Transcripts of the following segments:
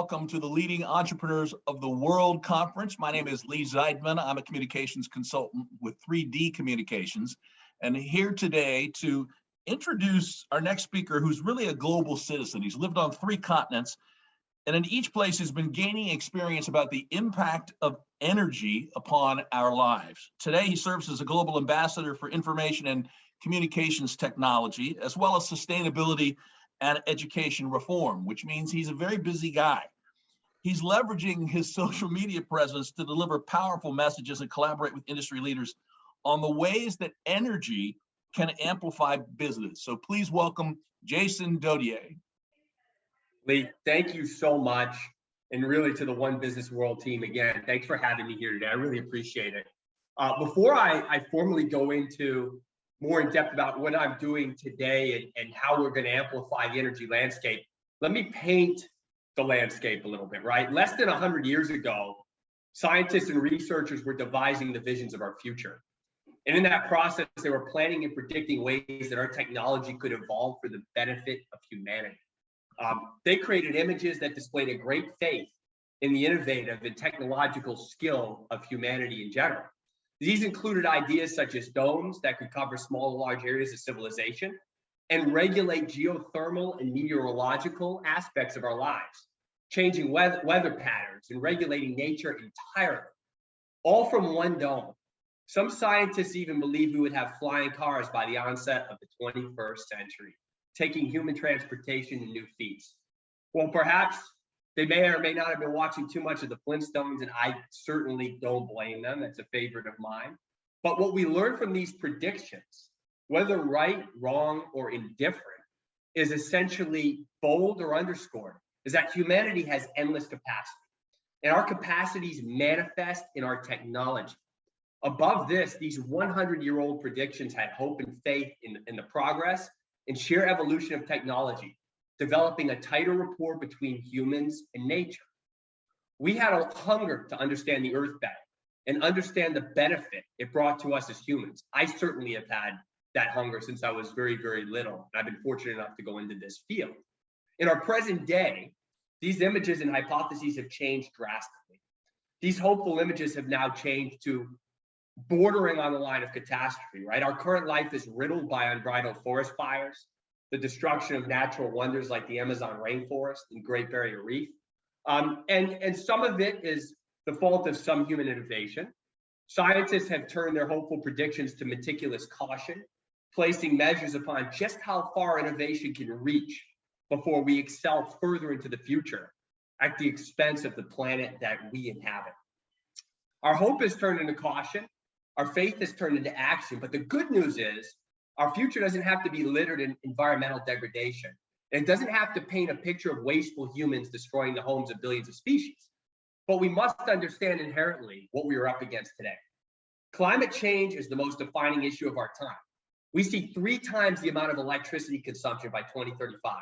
welcome to the Leading Entrepreneurs of the World Conference. My name is Lee Zeidman. I'm a communications consultant with 3D Communications, and here today to introduce our next speaker, who's really a global citizen. He's lived on 3 continents, and in each place has been gaining experience about the impact of energy upon our lives. Today, he serves as a global ambassador for information and communications technology, as well as sustainability and education reform, which means he's a very busy guy. He's leveraging his social media presence to deliver powerful messages and collaborate with industry leaders on the ways that energy can amplify business. So please welcome Jason Dodier. Lee, thank you so much. And really to the One Business World team, again, thanks for having me here today. I really appreciate it. Before I formally go into more in depth about what I'm doing today and how we're going to amplify the energy landscape, let me paint the landscape a little bit, right? Less than 100 years ago, scientists and researchers were devising the visions of our future. And in that process, they were planning and predicting ways that our technology could evolve for the benefit of humanity. They created images that displayed a great faith in the innovative and technological skill of humanity in general. These included ideas such as domes that could cover small and large areas of civilization and regulate geothermal and meteorological aspects of our lives, changing weather patterns and regulating nature entirely, all from one dome. Some scientists even believe we would have flying cars by the onset of the 21st century, taking human transportation to new feats. Well, perhaps they may or may not have been watching too much of the Flintstones, and I certainly don't blame them. That's a favorite of mine. But what we learn from these predictions, whether right, wrong, or indifferent, is essentially bold or underscored, is that humanity has endless capacity. And our capacities manifest in our technology. Above this, these 100-year-old predictions had hope and faith in the progress and sheer evolution of technology, developing a tighter rapport between humans and nature. We had a hunger to understand the earth better and understand the benefit it brought to us as humans. I certainly have had that hunger since I was very, very little. I've been fortunate enough to go into this field. In our present day, these images and hypotheses have changed drastically. These hopeful images have now changed to bordering on the line of catastrophe, right? Our current life is riddled by unbridled forest fires, the destruction of natural wonders like the Amazon rainforest and Great Barrier Reef. And some of it is the fault of some human innovation. Scientists have turned their hopeful predictions to meticulous caution, placing measures upon just how far innovation can reach before we excel further into the future at the expense of the planet that we inhabit. Our hope has turned into caution. Our faith has turned into action. But the good news is, our future doesn't have to be littered in environmental degradation. And it doesn't have to paint a picture of wasteful humans destroying the homes of billions of species. But we must understand inherently what we are up against today. Climate change is the most defining issue of our time. We see 3 times the amount of electricity consumption by 2035,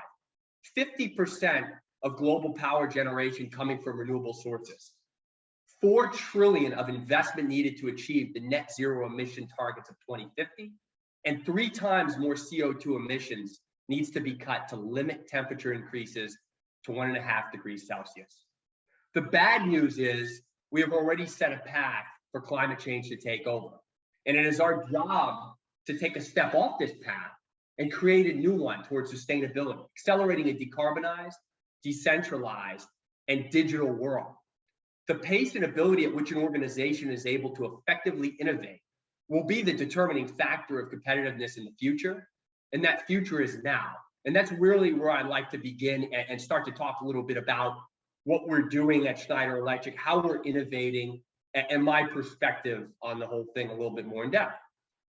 50% of global power generation coming from renewable sources, 4 trillion of investment needed to achieve the net zero emission targets of 2050, and 3 times more CO2 emissions needs to be cut to limit temperature increases to 1.5 degrees Celsius. The bad news is we have already set a path for climate change to take over. And it is our job to take a step off this path and create a new one towards sustainability, accelerating a decarbonized, decentralized, and digital world. The pace and ability at which an organization is able to effectively innovate will be the determining factor of competitiveness in the future, and that future is now. And that's really where I'd like to begin and start to talk a little bit about what we're doing at Schneider Electric, how we're innovating, and my perspective on the whole thing a little bit more in depth.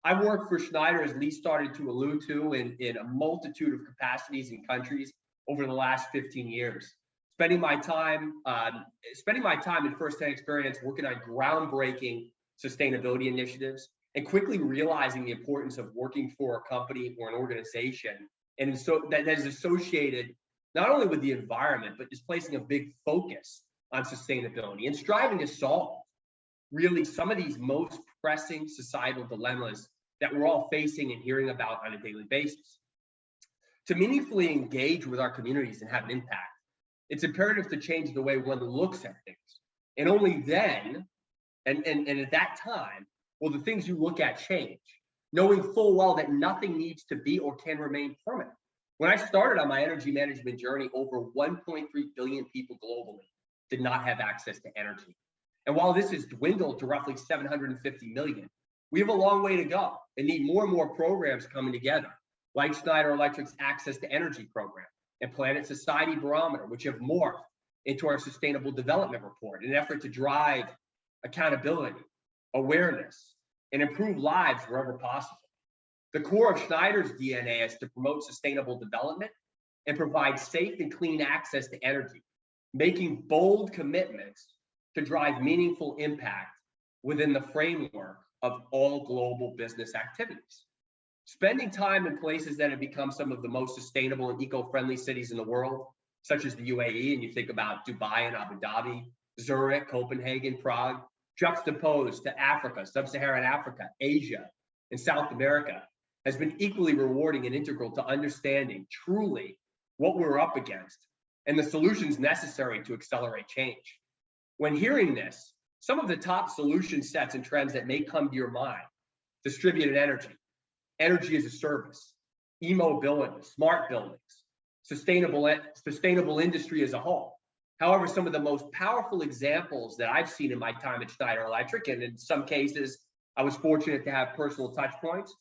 I've worked for Schneider, as Lee started to allude to, in a multitude of capacities and countries over the last 15 years. Spending my time in firsthand experience working on groundbreaking sustainability initiatives, and quickly realizing the importance of working for a company or an organization, and so that is associated not only with the environment, but just placing a big focus on sustainability and striving to solve really some of these most pressing societal dilemmas that we're all facing and hearing about on a daily basis. To meaningfully engage with our communities and have an impact, it's imperative to change the way one looks at things. And only then, and at that time, will the things you look at change, knowing full well that nothing needs to be or can remain permanent. When I started on my energy management journey, over 1.3 billion people globally did not have access to energy. And while this has dwindled to roughly 750 million, we have a long way to go and need more and more programs coming together, like Schneider Electric's Access to Energy program and Planet Society Barometer, which have morphed into our Sustainable Development Report in an effort to drive accountability, awareness, and improve lives wherever possible. The core of Schneider's DNA is to promote sustainable development and provide safe and clean access to energy, making bold commitments to drive meaningful impact within the framework of all global business activities. Spending time in places that have become some of the most sustainable and eco-friendly cities in the world, such as the UAE, and you think about Dubai and Abu Dhabi, Zurich, Copenhagen, Prague, juxtaposed to Africa, sub-Saharan Africa, Asia, and South America, has been equally rewarding and integral to understanding truly what we're up against and the solutions necessary to accelerate change. When hearing this, some of the top solution sets and trends that may come to your mind: distributed energy, energy as a service, e-mobility, smart buildings, sustainable industry as a whole. However, some of the most powerful examples that I've seen in my time at Schneider Electric, and in some cases, I was fortunate to have personal touch points,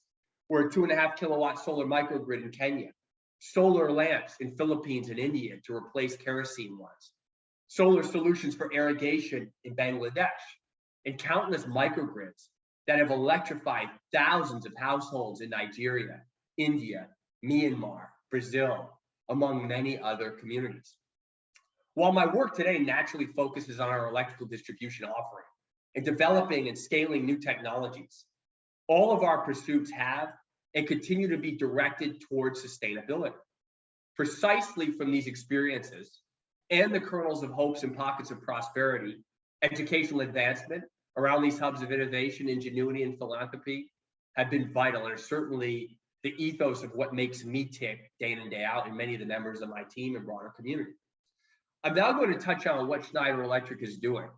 were a 2.5 kilowatt solar microgrid in Kenya, solar lamps in Philippines and India to replace kerosene ones, solar solutions for irrigation in Bangladesh, and countless microgrids that have electrified thousands of households in Nigeria, India, Myanmar, Brazil, among many other communities. While my work today naturally focuses on our electrical distribution offering and developing and scaling new technologies, all of our pursuits have and continue to be directed towards sustainability. Precisely from these experiences and the kernels of hopes and pockets of prosperity, educational advancement around these hubs of innovation, ingenuity, and philanthropy have been vital and are certainly the ethos of what makes me tick day in and day out, and many of the members of my team and broader community. I'm now going to touch on what Schneider Electric is doing,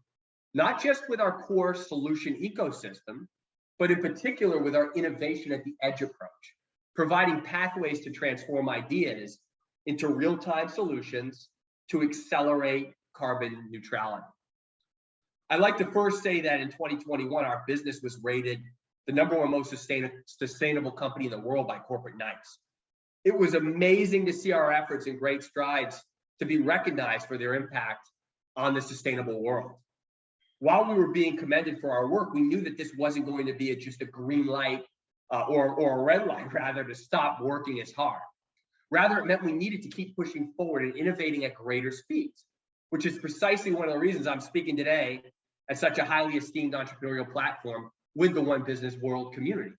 not just with our core solution ecosystem, but in particular with our innovation at the edge approach, providing pathways to transform ideas into real-time solutions to accelerate carbon neutrality. I'd like to first say that in 2021, our business was rated the #1 most sustainable company in the world by Corporate Knights. It was amazing to see our efforts and great strides to be recognized for their impact on the sustainable world. While we were being commended for our work, we knew that this wasn't going to be just a green light or a red light, rather, to stop working as hard. Rather, it meant we needed to keep pushing forward and innovating at greater speeds, which is precisely one of the reasons I'm speaking today at such a highly esteemed entrepreneurial platform with the One Business World community.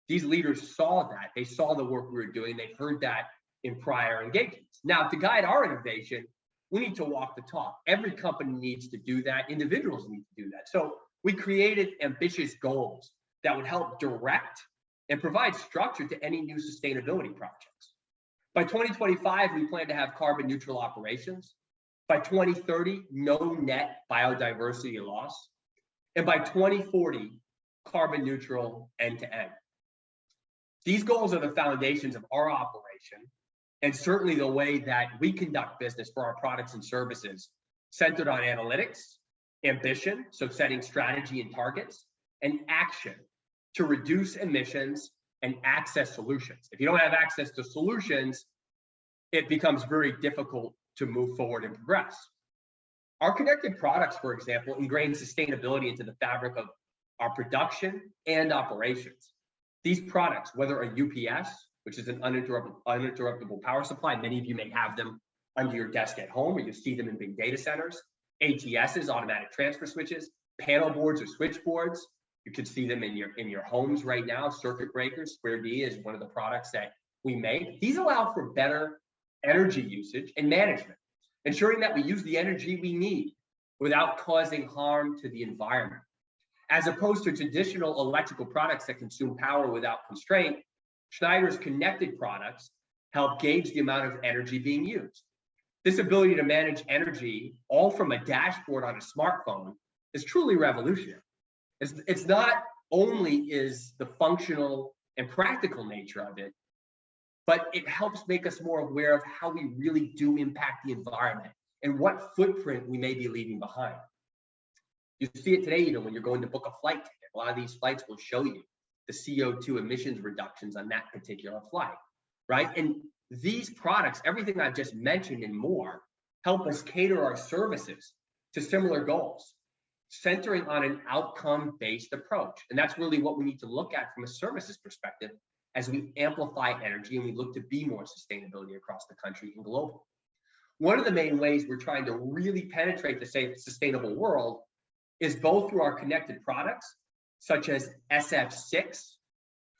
These leaders saw that. They saw the work we were doing. They heard that in prior engagements. Now, to guide our innovation, we need to walk the talk. Every company needs to do that. Individuals need to do that. So we created ambitious goals that would help direct and provide structure to any new sustainability projects. By 2025, we plan to have carbon neutral operations. By 2030, no net biodiversity loss. And by 2040, carbon neutral end-to-end. These goals are the foundations of our operation, and certainly the way that we conduct business for our products and services, centered on analytics, ambition, so setting strategy and targets, and action to reduce emissions and access solutions. If you don't have access to solutions, it becomes very difficult to move forward and progress. Our connected products, for example, ingrain sustainability into the fabric of our production and operations. These products, whether a UPS, which is an uninterruptible power supply, many of you may have them under your desk at home, or you see them in big data centers, ATSs, automatic transfer switches, panel boards or switchboards. You can see them in your homes right now. Circuit breakers, Square D is one of the products that we make. These allow for better energy usage and management, ensuring that we use the energy we need without causing harm to the environment. As opposed to traditional electrical products that consume power without constraint, Schneider's connected products help gauge the amount of energy being used. This ability to manage energy all from a dashboard on a smartphone is truly revolutionary. It's not only is the functional and practical nature of it, but it helps make us more aware of how we really do impact the environment and what footprint we may be leaving behind. You see it today, even when you're going to book a flight ticket. A lot of these flights will show you the CO2 emissions reductions on that particular flight, right? And these products, everything I've just mentioned and more, help us cater our services to similar goals, centering on an outcome-based approach. And that's really what we need to look at from a services perspective as we amplify energy and we look to be more sustainability across the country and globally. One of the main ways we're trying to really penetrate the sustainable world is both through our connected products, such as SF6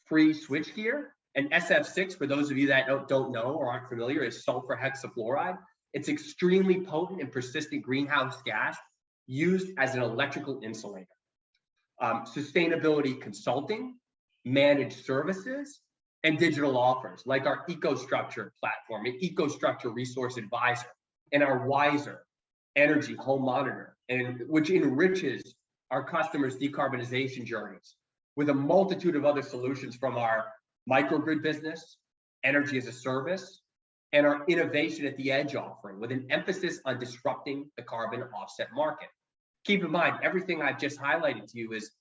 free switchgear. And SF6, for those of you that don't know or aren't familiar, is sulfur hexafluoride. It's extremely potent and persistent greenhouse gas used as an electrical insulator. Sustainability consulting, managed services, and digital offers like our EcoStructure platform, an EcoStructure Resource Advisor, and our Wiser Energy Home Monitor, and which enriches our customers' decarbonization journeys with a multitude of other solutions from our microgrid business, energy as a service, and our innovation at the edge offering with an emphasis on disrupting the carbon offset market. Keep in mind, everything I've just highlighted to you is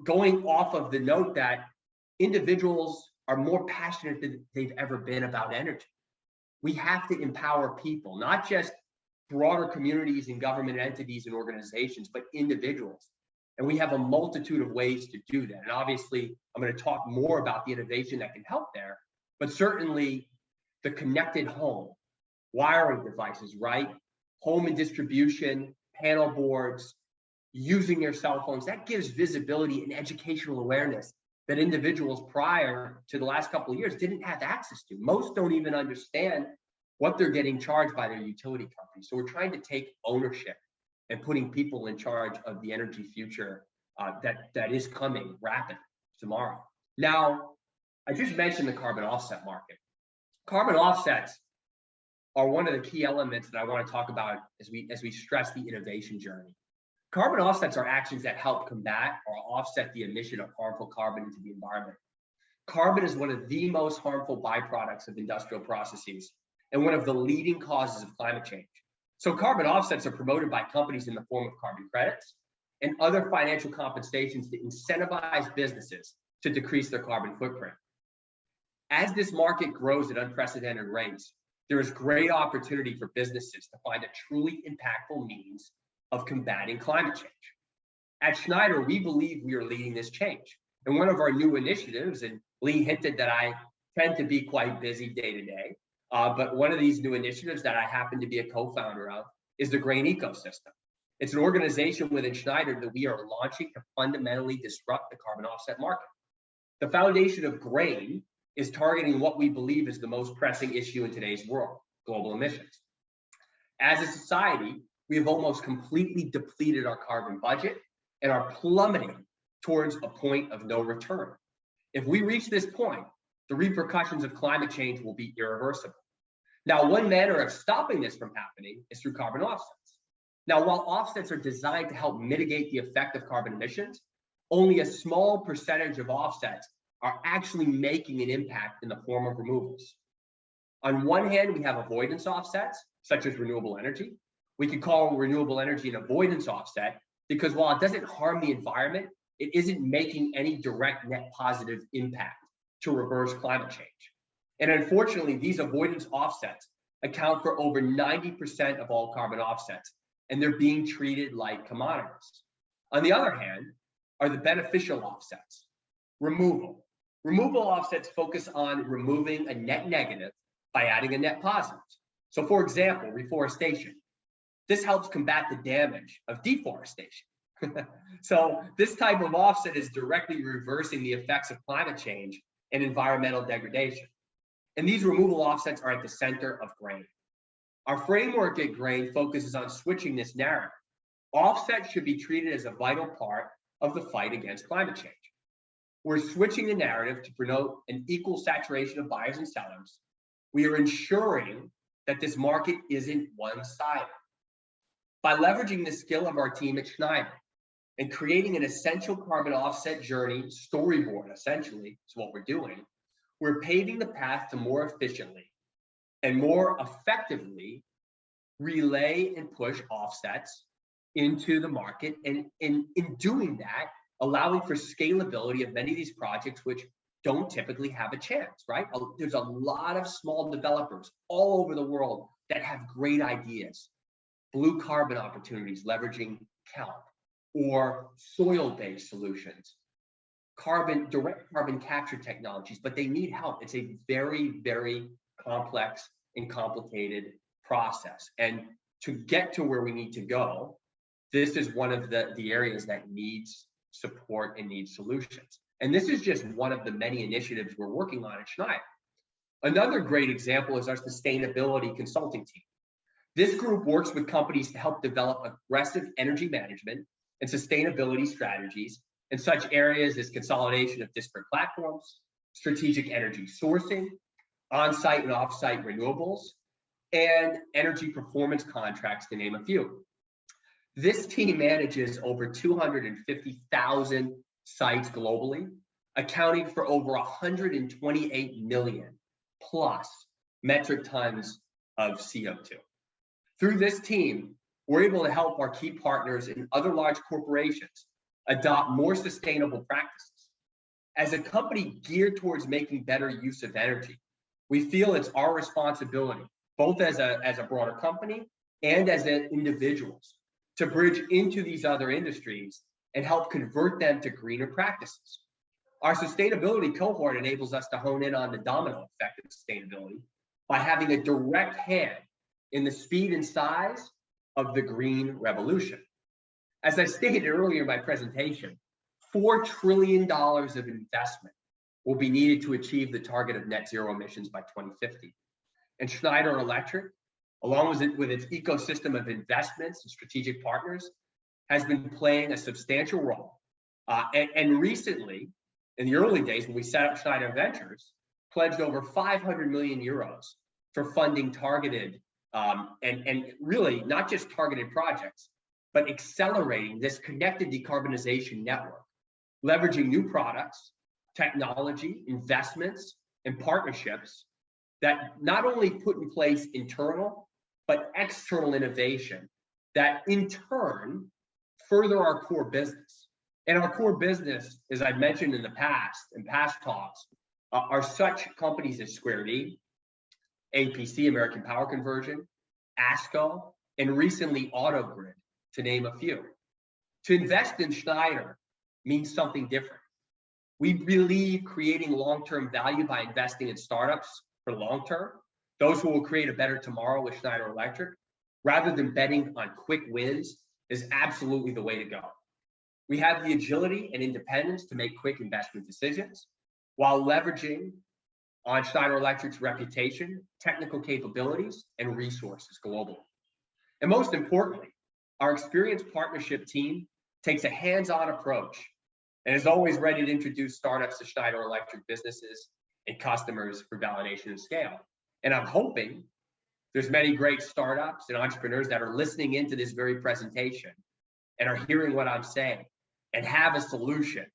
going off of the note that individuals are more passionate than they've ever been about energy. We have to empower people, not just broader communities and government entities and organizations, but individuals. And we have a multitude of ways to do that. And obviously, I'm going to talk more about the innovation that can help there, but certainly the connected home, wiring devices, right? Home and distribution, panel boards, using your cell phones, that gives visibility and educational awareness that individuals prior to the last couple of years didn't have access to. Most don't even understand what they're getting charged by their utility company. So we're trying to take ownership and putting people in charge of the energy future that is coming rapidly tomorrow. Now, I just mentioned the carbon offset market. Carbon offsets are one of the key elements that I want to talk about as we stress the innovation journey. Carbon offsets are actions that help combat or offset the emission of harmful carbon into the environment. Carbon is one of the most harmful byproducts of industrial processes and one of the leading causes of climate change. So carbon offsets are promoted by companies in the form of carbon credits and other financial compensations to incentivize businesses to decrease their carbon footprint. As this market grows at unprecedented rates, there is great opportunity for businesses to find a truly impactful means of combating climate change. At Schneider, we believe we are leading this change. And one of our new initiatives, and Lee hinted that I tend to be quite busy day to day, but one of these new initiatives that I happen to be a co-founder of is the Grain Ecosystem. It's an organization within Schneider that we are launching to fundamentally disrupt the carbon offset market. The foundation of Grain is targeting what we believe is the most pressing issue in today's world, global emissions. As a society, we have almost completely depleted our carbon budget and are plummeting towards a point of no return. If we reach this point, the repercussions of climate change will be irreversible. Now, one manner of stopping this from happening is through carbon offsets. Now, while offsets are designed to help mitigate the effect of carbon emissions, only a small percentage of offsets are actually making an impact in the form of removals. On one hand, we have avoidance offsets, such as renewable energy. We could call renewable energy an avoidance offset because while it doesn't harm the environment, it isn't making any direct net positive impact to reverse climate change. And unfortunately, these avoidance offsets account for over 90% of all carbon offsets, and they're being treated like commodities. On the other hand, are the beneficial offsets. Removal. Removal offsets focus on removing a net negative by adding a net positive. So for example, reforestation. This helps combat the damage of deforestation. So this type of offset is directly reversing the effects of climate change and environmental degradation. And these removal offsets are at the center of Grain. Our framework at Grain focuses on switching this narrative. Offsets should be treated as a vital part of the fight against climate change. We're switching the narrative to promote an equal saturation of buyers and sellers. We are ensuring that this market isn't one-sided. By leveraging the skill of our team at Schneider and creating an essential carbon offset journey storyboard, essentially, is what we're doing, we're paving the path to more efficiently and more effectively relay and push offsets into the market. And in doing that, allowing for scalability of many of these projects, which don't typically have a chance, right? There's a lot of small developers all over the world that have great ideas, blue carbon opportunities, leveraging kelp, or soil-based solutions, direct carbon capture technologies, but they need help. It's a very, very complex and complicated process. And to get to where we need to go, this is one of the areas that needs support and needs solutions. And this is just one of the many initiatives we're working on at Schneider. Another great example is our sustainability consulting team. This group works with companies to help develop aggressive energy management and sustainability strategies in such areas as consolidation of disparate platforms, strategic energy sourcing, on-site and off-site renewables, and energy performance contracts, to name a few. This team manages over 250,000 sites globally, accounting for over 128 million plus metric tons of CO2. Through this team, we're able to help our key partners and other large corporations adopt more sustainable practices. As a company geared towards making better use of energy, we feel it's our responsibility, both as a broader company and as individuals, to bridge into these other industries and help convert them to greener practices. Our sustainability cohort enables us to hone in on the domino effect of sustainability by having a direct hand in the speed and size of the green revolution. As I stated earlier in my presentation, $4 trillion of investment will be needed to achieve the target of net zero emissions by 2050. And Schneider Electric, along with its ecosystem of investments and strategic partners, has been playing a substantial role. And recently, in the early days when we set up Schneider Ventures, pledged over 500 million euros for funding targeted and really not just targeted projects, but accelerating this connected decarbonization network, leveraging new products, technology, investments, and partnerships that not only put in place internal, but external innovation that in turn further our core business. And our core business, as I've mentioned in past talks, are such companies as Square D, APC, American Power Conversion, ASCO, and recently AutoGrid, to name a few. To invest in Schneider means something different. We believe creating long-term value by investing in startups for long-term, those who will create a better tomorrow with Schneider Electric, rather than betting on quick wins, is absolutely the way to go. We have the agility and independence to make quick investment decisions while leveraging on Schneider Electric's reputation, technical capabilities, and resources globally. And most importantly, our experienced partnership team takes a hands-on approach and is always ready to introduce startups to Schneider Electric businesses and customers for validation and scale. And I'm hoping there's many great startups and entrepreneurs that are listening into this very presentation and are hearing what I'm saying and have a solution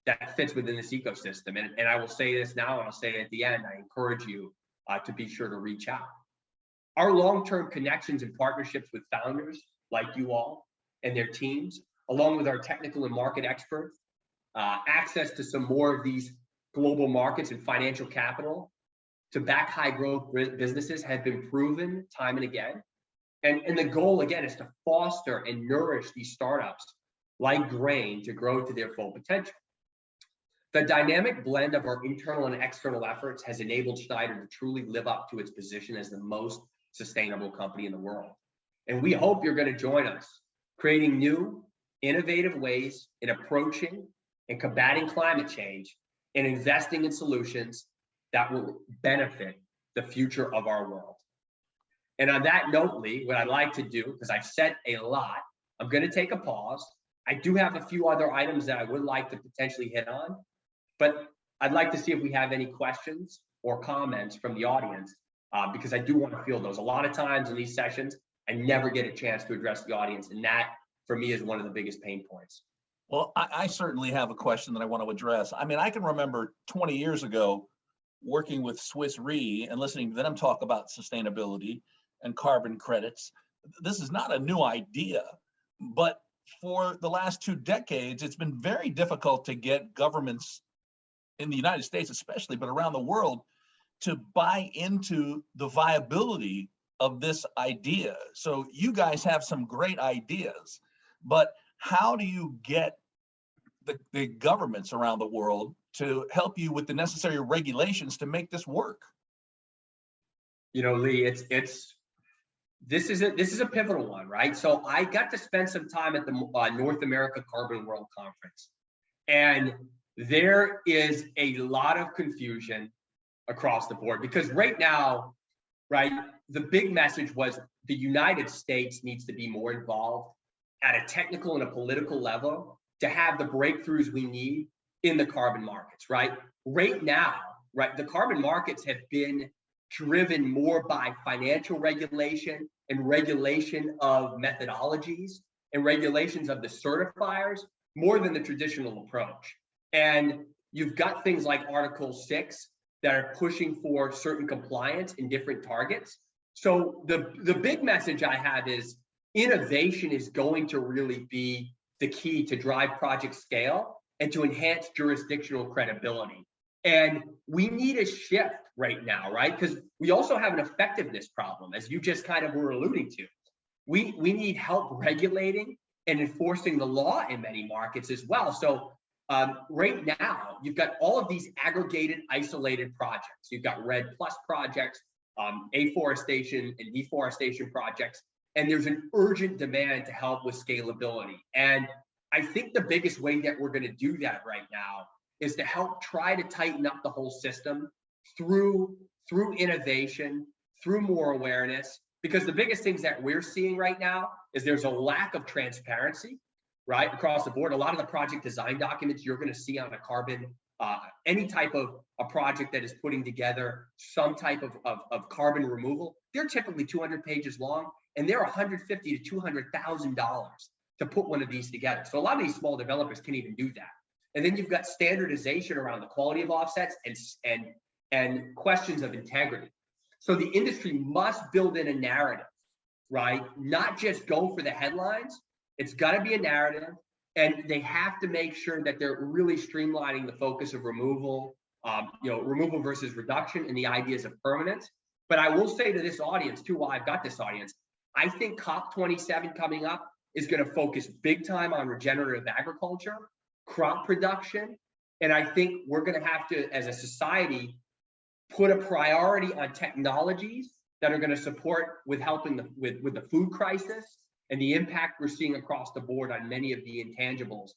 that fits within this ecosystem. And I will say this now, and I'll say it at the end, I encourage you to be sure to reach out. Our long-term connections and partnerships with founders like you all and their teams, along with our technical and market experts, access to some more of these global markets and financial capital to back high growth businesses have been proven time and again. And the goal, again, is to foster and nourish these startups like grain to grow to their full potential. The dynamic blend of our internal and external efforts has enabled Schneider to truly live up to its position as the most sustainable company in the world. And we hope you're going to join us, creating new, innovative ways in approaching and combating climate change and investing in solutions that will benefit the future of our world. And on that note, Lee, what I'd like to do, because I've said a lot, I'm going to take a pause. I do have a few other items that I would like to potentially hit on, but I'd like to see if we have any questions or comments from the audience because I do want to field those. A lot of times in these sessions, I never get a chance to address the audience, and that for me is one of the biggest pain points. Well, I certainly have a question that I want to address. I mean, I can remember 20 years ago working with Swiss Re and listening to them talk about sustainability and carbon credits. This is not a new idea, but for the last 2 decades, it's been very difficult to get governments in the United States especially, but around the world, to buy into the viability of this idea. So you guys have some great ideas, but how do you get the governments around the world to help you with the necessary regulations to make this work? You know, Lee, this is a pivotal one, right? So I got to spend some time at the North America Carbon World Conference, and there is a lot of confusion across the board because right now, right, the big message was the United States needs to be more involved at a technical and a political level to have the breakthroughs we need in the carbon markets, right? Right now, right, the carbon markets have been driven more by financial regulation and regulation of methodologies and regulations of the certifiers more than the traditional approach. And you've got things like Article 6 that are pushing for certain compliance in different targets. So the big message I have is innovation is going to really be the key to drive project scale and to enhance jurisdictional credibility. And we need a shift right now, right? Because we also have an effectiveness problem, as you just kind of were alluding to. We need help regulating and enforcing the law in many markets as well. So right now, you've got all of these aggregated, isolated projects. You've got REDD+ projects, afforestation and deforestation projects, and there's an urgent demand to help with scalability. And I think the biggest way that we're going to do that right now is to help try to tighten up the whole system through innovation, through more awareness, because the biggest things that we're seeing right now is there's a lack of transparency, right, across the board. A lot of the project design documents you're going to see on a carbon, any type of a project that is putting together some type of carbon removal, they're typically 200 pages long, and they're $150,000 to $200,000 to put one of these together. So a lot of these small developers can't even do that. And then you've got standardization around the quality of offsets and questions of integrity. So the industry must build in a narrative, right? Not just go for the headlines. It's got to be a narrative, and they have to make sure that they're really streamlining the focus of removal, removal versus reduction, and the ideas of permanence. But I will say to this audience too, while I've got this audience, I think COP27 coming up is going to focus big time on regenerative agriculture, crop production, and I think we're going to have to, as a society, put a priority on technologies that are going to support with helping with the food crisis and the impact we're seeing across the board on many of the intangibles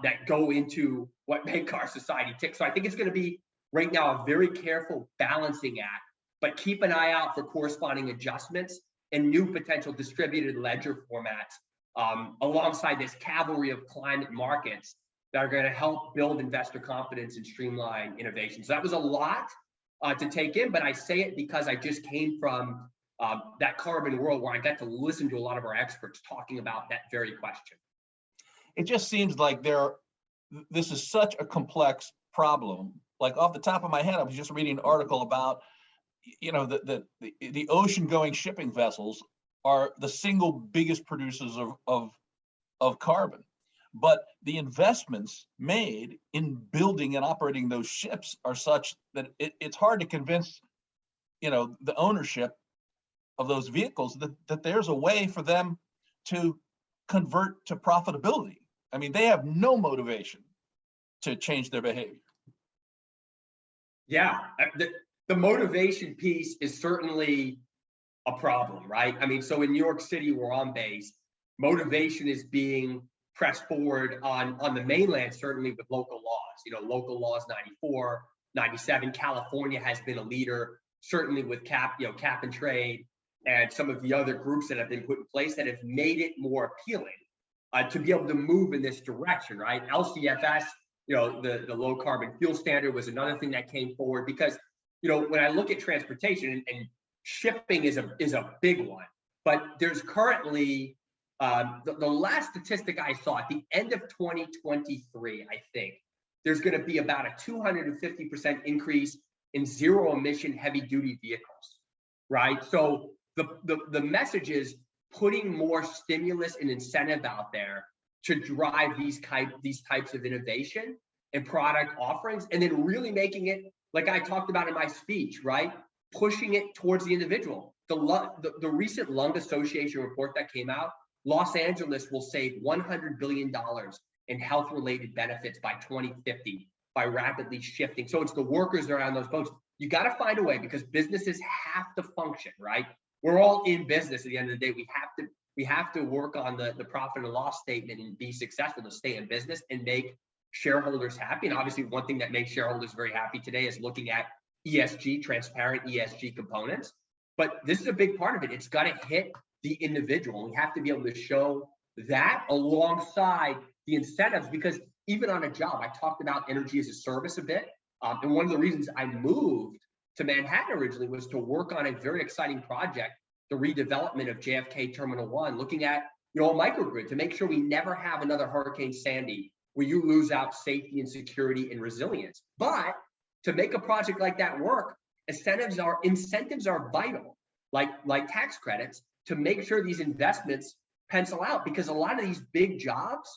that go into what make our society tick. So I think it's going to be right now a very careful balancing act, but keep an eye out for corresponding adjustments and new potential distributed ledger formats alongside this cavalry of climate markets that are going to help build investor confidence and streamline innovation. So that was a lot to take in, but I say it because I just came from that carbon world where I got to listen to a lot of our experts talking about that very question. It just seems like this is such a complex problem. Like off the top of my head, I was just reading an article about, the ocean-going shipping vessels are the single biggest producers of carbon. But the investments made in building and operating those ships are such that it's hard to convince, the ownership of those vehicles that there's a way for them to convert to profitability. I mean, they have no motivation to change their behavior. Yeah, the motivation piece is certainly a problem, right? I mean, so in New York City, where I'm based, motivation is being pressed forward on the mainland, certainly with local laws, local laws 94, 97. California has been a leader, certainly with cap and trade and some of the other groups that have been put in place that have made it more appealing to be able to move in this direction, right? LCFS, the low carbon fuel standard was another thing that came forward because, when I look at transportation, and shipping is a big one, but there's currently the last statistic I saw at the end of 2023, I think there's going to be about a 250% increase in zero emission heavy duty vehicles, right? So the message is putting more stimulus and incentive out there to drive these types of innovation and product offerings, and then really making it, like I talked about in my speech, right? Pushing it towards the individual. The recent Lung Association report that came out, Los Angeles will save $100 billion in health-related benefits by 2050 by rapidly shifting. So it's the workers that are on those boats. You got to find a way, because businesses have to function, right? We're all in business at the end of the day. We have to work on the profit and loss statement and be successful to stay in business and make shareholders happy. And obviously, one thing that makes shareholders very happy today is looking at ESG, transparent ESG components. But this is a big part of it. It's got to hit the individual. We have to be able to show that alongside the incentives, because even on a job, I talked about energy as a service a bit. And one of the reasons I moved to Manhattan originally was to work on a very exciting project, the redevelopment of JFK Terminal 1, looking at a microgrid to make sure we never have another Hurricane Sandy where you lose out safety and security and resilience. But to make a project like that work, incentives are vital, like tax credits, to make sure these investments pencil out, because a lot of these big jobs,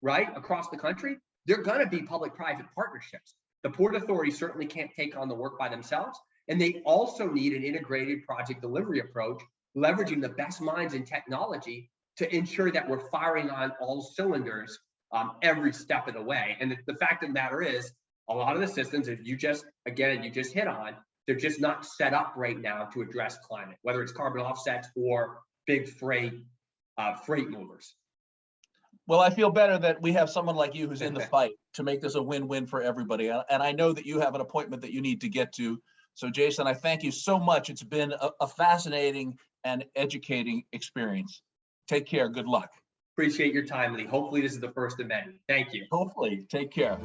right, across the country, they're going to be public-private partnerships. The Port Authority certainly can't take on the work by themselves, and they also need an integrated project delivery approach, leveraging the best minds in technology to ensure that we're firing on all cylinders every step of the way. And the fact of the matter is, a lot of the systems, if you just hit on, they're just not set up right now to address climate, whether it's carbon offsets or big freight movers. Well, I feel better that we have someone like you who's in the fight to make this a win-win for everybody. And I know that you have an appointment that you need to get to. So Jason, I thank you so much. It's been a fascinating and educating experience. Take care. Good luck. Appreciate your time, Lee. Hopefully this is the first of many. Thank you. Hopefully. Take care.